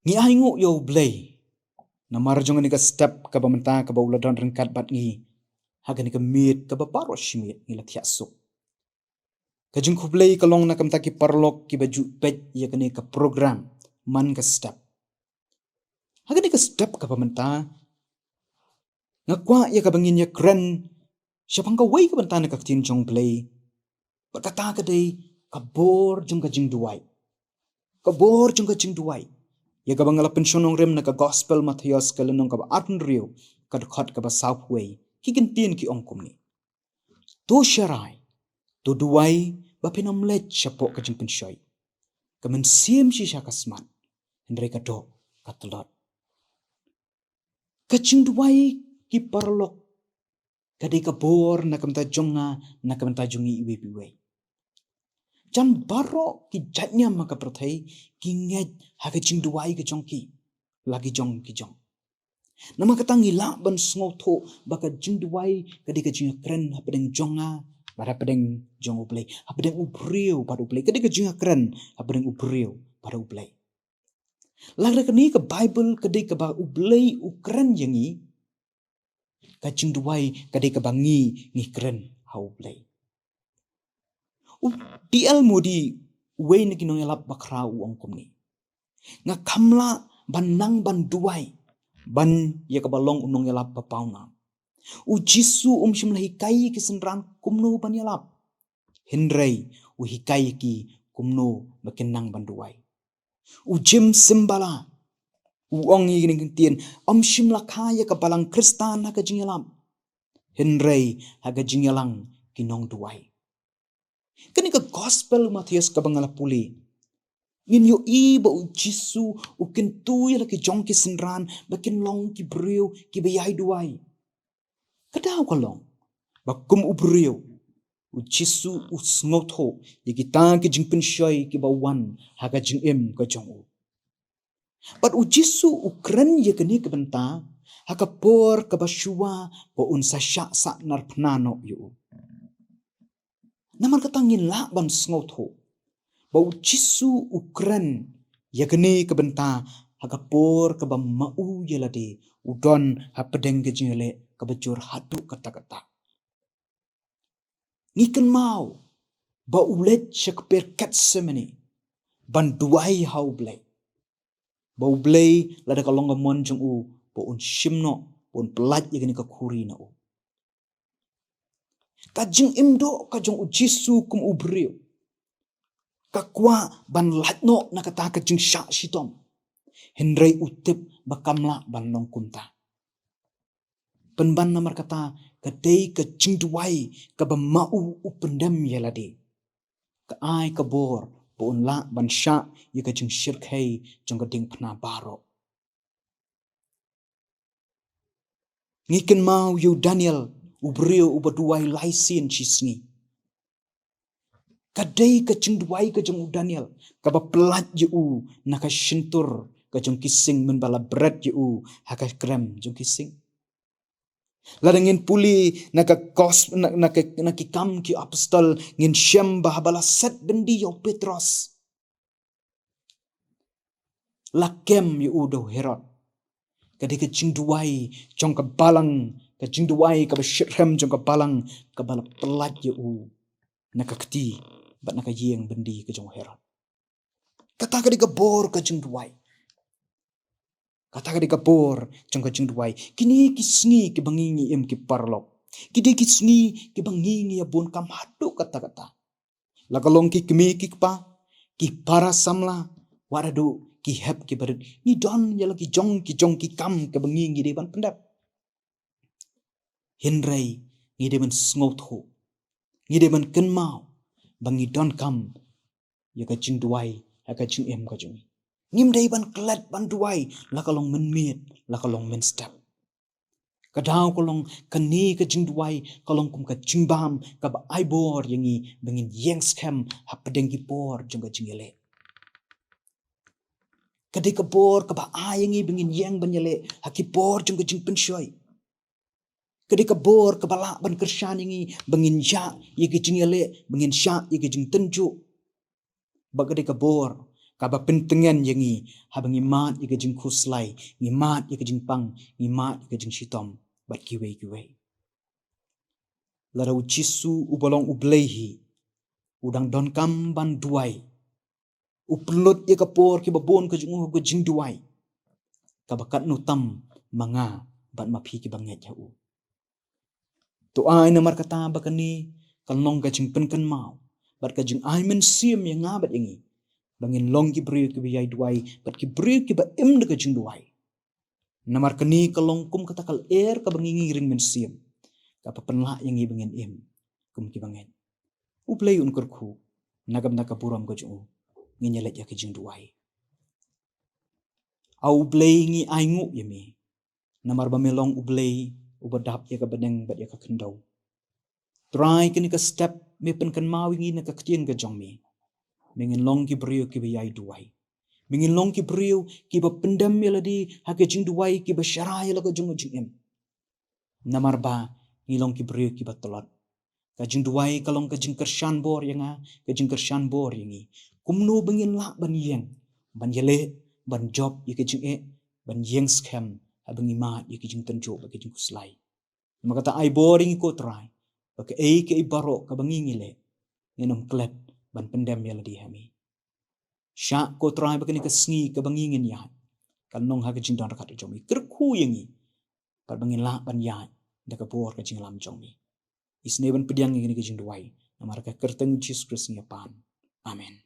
Ngi aingu yo blay. Na marjong ni ka step ka bamenta ka ba uladon rengkat bat ngi. Haga ni ka meet ka ba paro shimit ngi lat yasuk. Kajung kublay kalong na kamta ki parlok ki baju pet ya kani ka program man ka step. Haga ni ka step ka bamenta. Ngakwa ya ka bangin ya kren. Siapang ka way ka banta na kaktin jong blay. Berkata ka day kabor jong ka jing duway. Kabor jong ka jing duway. Ya ka bangala pensionong rem na ka gospel Matthias ka lenong ka ba arten rio ka dekat ka ba southway. Kikintin ki ongkum ni. Tu syarai. Tu duway ba pinamlet siapo ka jing pensyoy. Ka mensim si siya kasman. Hendray ka do ka telot. Ka jing duway ki parlok. Kadai kabor na kamta jonga na kamta jongi iwe-iwe. Jan baro ki jatnya maka perthai ki nget haga jing duwai ke jongki lagi jong ki jong. Nama kata ngila ban sngoto baka jing duwai kadai ka jing kren hapadeng jonga pada pedeng jong ublay hapadeng ubriu pada ublay kadai ka jing kren hapadeng ubriu pada ublay. Lagra kani ke Bible kadai ka ba ublay ukren yangi ka jing duwai kadai ka bangi ngi kren ha ublay. DL mudi way na ginong elap bakra uang kumni. Nga kamla banang ban duway ban ya kabalong unong elap papauna. U Jisu simla hikai ki senran kumno ban elap. Hendray u hikai ki kumno makinang ban duway. U Jim simbala uong yigining tien simla kaya kabalang Kristan haga jingelam. Hendray haga jingelang kinong duway. Kani ka gospel Matthias ka bangala puli. Ngin yo iba u Jisu u kintuy laki jong ki senran bakin long ki brio ki bayay duway. Kadaw ka long. Bakum u brio. U Jisu u sngoto ya kita ki jing pensyoy ki bawan haga jing im ka jong u. But u Jisu u kren ya kani ka benta haga por ka basyua po un sa syak sa nar pnano yu. Naman katangin la ban sngoto. Bau Jisu ukren ya kini kebenta hagapor ke mau yelade udon hapedeng ke jingele kebejur hatu kata-kata. Ngiken mau ba ulet syakper Getsemani ban duai hau blay. Bau blay lada kalong gamon jeng u bo un shimno bo un pelat ya kini kakuri na u. Kajing imdo kajong u Jisu kum ubriu. Kakwa ban latno na kata kajing syak sitom. Hendray utip bakamla ban long kunta. Penban namar kata kadai kajing duway kabamau upendam yalade. Kaai kabor buun la ban syak ya kajing syirkhai jong kading pna baro. Ngiken mau yu Daniel ubrio ubaduway laisin sisngi. Kadai kajing duway kajing u Daniel kaba pelat yu naka shintur kajong kising menbala berat yu haka krem jong kising. Ladangin puli naka kos naki kam ki apostol ngin syam bahabala set bendi yo Petros. Lakem yu do Herod. Kadai kajing duway jong kabalang kajing duway kaba syirhem jong kabalang kabala pelat yu naka keti bat naka yeng bendi kajong Herod. Kata kadai kabor kajing duway. Kata kadai kabor jong kajing duway. Kini kisngi ki bangingi im ki parlok. Kini kisngi ki bangingi abun kam hatu kata-kata. Lakalong ki kemi ki pa ki para samla waradu ki hep ki barit. Ni don ya lagi jong ki kam ki bangingi deban pendap. Hendray ngi deban sngoto. Ngi deban kenmau bangi don kam ya kajing duway ya kajing im kajing. Ngim day ban kelat ban duway lakalong menmiet lakalong men step. Kadaw kalong kani kajing duway kalong kum kajing bam kaba aibor yangi bengin yeng skem hapedeng kipor jong kajing ele. Kadai kabor kaba ayangi bengin yeng banyele hakipor jong kajing pensyoy. Kadai kabor kabala ban kersyan yangi bengin ya ye kajing ele bengin syak ye kajing tenjuk. Bagadai kabor Kaba pentengan yangi habang imat ika jing kuslai, ngimat ika jing pang, ngimat ika jing shitom, bat kiwe. Lara ucisu ubalong ublehi, udang don kamban duai, uplut ika por ki babon ka jing duai, kabakat nutam manga bat mapi ki banget yau. Tu ai namar kata bakani kalnong ka jing penkan mau, bat ka jing ai men sim yang ngabat yangi. Bangin long ki beriu ki biyai duai, bat ki beriu ki ba im ka jing duai. Namar kani kalong kum kata kal ka bangingi ring men sim. Kapa penla yangi bangin im, kum ki bangen. Uplay unkurku, nagam nakapuram ka jing nginyelet ya ki jing duai. Au ublay ngi aingu yami. Namar bamelong ublay ubadap ya ka badeng bat ya ka kendau. Try kini ka step me penkan mau ngi na ka ketien ka jong mi. Mengin long ki beriu ki biyai duai. Mengin long ki beriu ki ba pendam meladi hake jing duai ki ba syarai la ka jing im. Namar ba ngilong ki beriu ki ba tolot. Ka jing duai kalong ka jing kersyan bor yang ka jing kersyan bor yangi. Kumno bengin la ban yeng, ban yele, ban job ya ka jing ban yeng scam habang imat ya ka jing tenjo ba ka jing kuslai. Maka ta ai boring ko try. Baka ke ibaro ka bangingile. Nginom klep ban pendam ya ladi hami. Syak ko try baka ni kasngi ka bangingin ya. Kalnong ha ka jing don rakat jomi. Kerku yangi. Pat bangin la ban ya. Daka bor ka jing lam jomi. Isne ban pediang yang ni ka jing duai. Namar ka kerteng Jesus Christ ngapan. Amen.